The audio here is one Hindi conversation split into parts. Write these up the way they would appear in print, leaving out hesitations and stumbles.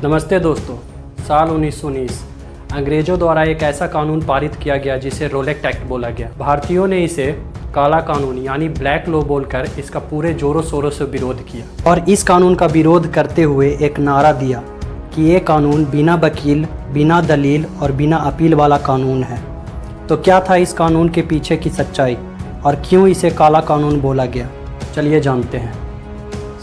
नमस्ते दोस्तों। साल 1919 अंग्रेज़ों द्वारा एक ऐसा कानून पारित किया गया जिसे रोलेट एक्ट बोला गया। भारतीयों ने इसे काला कानून यानी ब्लैक लॉ बोलकर इसका पूरे जोरों शोरों से विरोध किया और इस कानून का विरोध करते हुए एक नारा दिया कि ये कानून बिना वकील, बिना दलील और बिना अपील वाला कानून है। तो क्या था इस कानून के पीछे की सच्चाई और क्यों इसे काला कानून बोला गया, चलिए जानते हैं।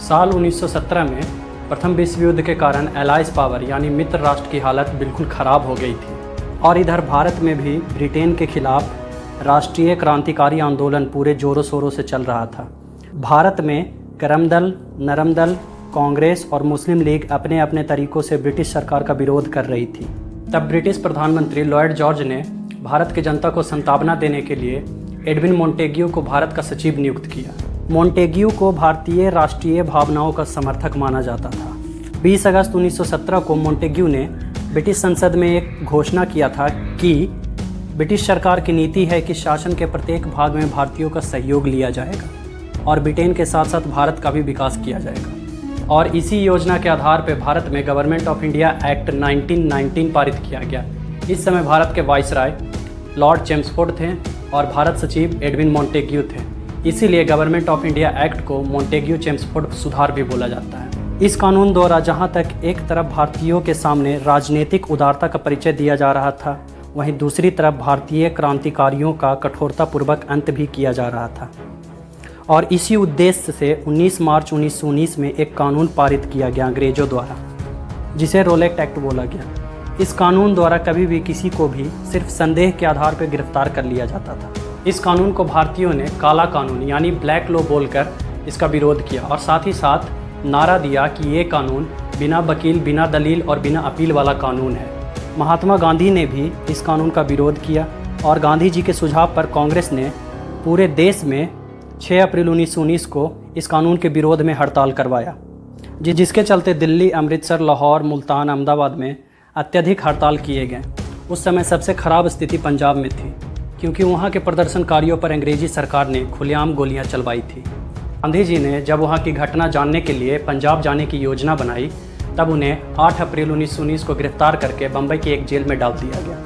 साल 1917 में प्रथम विश्व युद्ध के कारण एलाइज पावर यानी मित्र राष्ट्र की हालत बिल्कुल ख़राब हो गई थी और इधर भारत में भी ब्रिटेन के खिलाफ राष्ट्रीय क्रांतिकारी आंदोलन पूरे जोरों शोरों से चल रहा था। भारत में करम दल, नरम दल, कांग्रेस और मुस्लिम लीग अपने अपने तरीक़ों से ब्रिटिश सरकार का विरोध कर रही थी। तब ब्रिटिश प्रधानमंत्री लॉर्ड जॉर्ज ने भारत की जनता को सांत्वना देने के लिए एडविन मोंटेग्यू को भारत का सचिव नियुक्त किया। मोंटेग्यू को भारतीय राष्ट्रीय भावनाओं का समर्थक माना जाता था। 20 अगस्त 1917 को मोंटेग्यू ने ब्रिटिश संसद में एक घोषणा किया था कि ब्रिटिश सरकार की नीति है कि शासन के प्रत्येक भाग में भारतीयों का सहयोग लिया जाएगा और ब्रिटेन के साथ साथ भारत का भी विकास किया जाएगा। और इसी योजना के आधार पर भारत में गवर्नमेंट ऑफ इंडिया एक्ट 1919 पारित किया गया। इस समय भारत के वाइसराय लॉर्ड चेम्सफोर्ड थे और भारत सचिव एडविन मोंटेग्यू थे। इसीलिए गवर्नमेंट ऑफ इंडिया एक्ट को मोंटेग्यू चेम्सफोर्ड सुधार भी बोला जाता है। इस कानून द्वारा जहां तक एक तरफ भारतीयों के सामने राजनीतिक उदारता का परिचय दिया जा रहा था, वहीं दूसरी तरफ भारतीय क्रांतिकारियों का कठोरतापूर्वक अंत भी किया जा रहा था। और इसी उद्देश्य से 19 मार्च 1919 में एक कानून पारित किया गया अंग्रेजों द्वारा, जिसे रोलेट एक्ट बोला गया। इस कानून द्वारा कभी भी किसी को भी सिर्फ संदेह के आधार पर गिरफ्तार कर लिया जाता था। इस कानून को भारतीयों ने काला कानून यानी ब्लैक लॉ बोलकर इसका विरोध किया और साथ ही साथ नारा दिया कि ये कानून बिना वकील, बिना दलील और बिना अपील वाला कानून है। महात्मा गांधी ने भी इस कानून का विरोध किया और गांधी जी के सुझाव पर कांग्रेस ने पूरे देश में 6 अप्रैल 1919 को इस कानून के विरोध में हड़ताल करवाया, जिसके चलते दिल्ली, अमृतसर, लाहौर, मुल्तान, अहमदाबाद में अत्यधिक हड़ताल किए गए। उस समय सबसे ख़राब स्थिति पंजाब में थी क्योंकि वहाँ के प्रदर्शनकारियों पर अंग्रेजी सरकार ने खुलेआम गोलियां चलवाई थी। गांधी जी ने जब वहाँ की घटना जानने के लिए पंजाब जाने की योजना बनाई, तब उन्हें 8 अप्रैल 1919 को गिरफ्तार करके बम्बई की एक जेल में डाल दिया गया।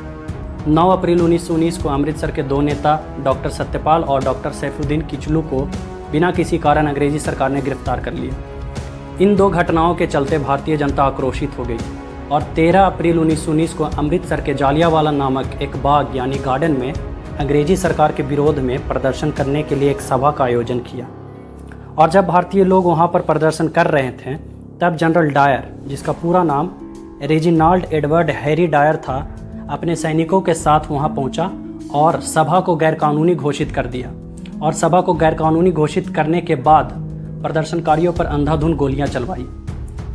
9 अप्रैल 1919 को अमृतसर के 2 नेता डॉक्टर सत्यपाल और डॉक्टर सैफुद्दीन किचलू को बिना किसी कारण अंग्रेजी सरकार ने गिरफ्तार कर लिया। इन 2 घटनाओं के चलते भारतीय जनता आक्रोशित हो गई और 13 अप्रैल 1919 को अमृतसर के जालियांवाला नामक एक बाग यानी गार्डन में अंग्रेजी सरकार के विरोध में प्रदर्शन करने के लिए एक सभा का आयोजन किया। और जब भारतीय लोग वहां पर प्रदर्शन कर रहे थे, तब जनरल डायर, जिसका पूरा नाम रेजिनाल्ड एडवर्ड हैरी डायर था, अपने सैनिकों के साथ वहां पहुंचा और सभा को गैरकानूनी घोषित कर दिया। और सभा को गैरकानूनी घोषित करने के बाद प्रदर्शनकारियों पर अंधाधुंध गोलियां चलवाई,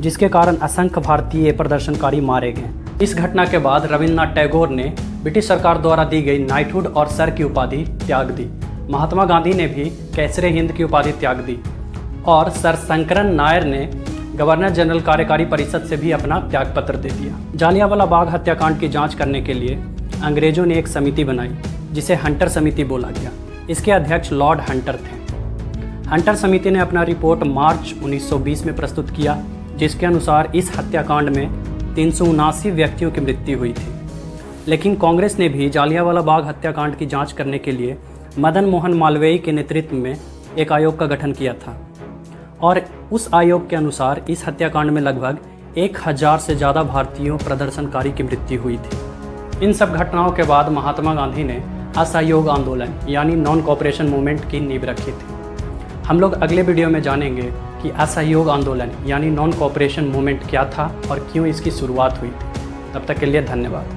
जिसके कारण असंख्य भारतीय प्रदर्शनकारी मारे गए। इस घटना के बाद रविन्द्रनाथ टैगोर ने ब्रिटिश सरकार द्वारा दी गई नाइटहुड और सर की उपाधि त्याग दी। महात्मा गांधी ने भी कैसरे हिंद की उपाधि त्याग दी और सर शंकरन नायर ने गवर्नर जनरल कार्यकारी परिषद से भी अपना त्यागपत्र दे दिया। जालियांवाला बाग हत्याकांड की जांच करने के लिए अंग्रेजों ने एक समिति बनाई जिसे हंटर समिति बोला गया। इसके अध्यक्ष लॉर्ड हंटर थे। हंटर समिति ने अपना रिपोर्ट मार्च 1920 में प्रस्तुत किया, जिसके अनुसार इस हत्याकांड में 379 व्यक्तियों की मृत्यु हुई थी। लेकिन कांग्रेस ने भी जालियांवाला बाग हत्याकांड की जांच करने के लिए मदन मोहन मालवीय के नेतृत्व में एक आयोग का गठन किया था और उस आयोग के अनुसार इस हत्याकांड में लगभग 1000 से ज़्यादा भारतीयों प्रदर्शनकारी की मृत्यु हुई थी। इन सब घटनाओं के बाद महात्मा गांधी ने असहयोग आंदोलन यानी नॉन कोऑपरेशन मूवमेंट की नींव रखी थी। हम लोग अगले वीडियो में जानेंगे कि असहयोग आंदोलन यानी नॉन कोऑपरेशन मूवमेंट क्या था और क्यों इसकी शुरुआत हुई थी। तब तक के लिए धन्यवाद।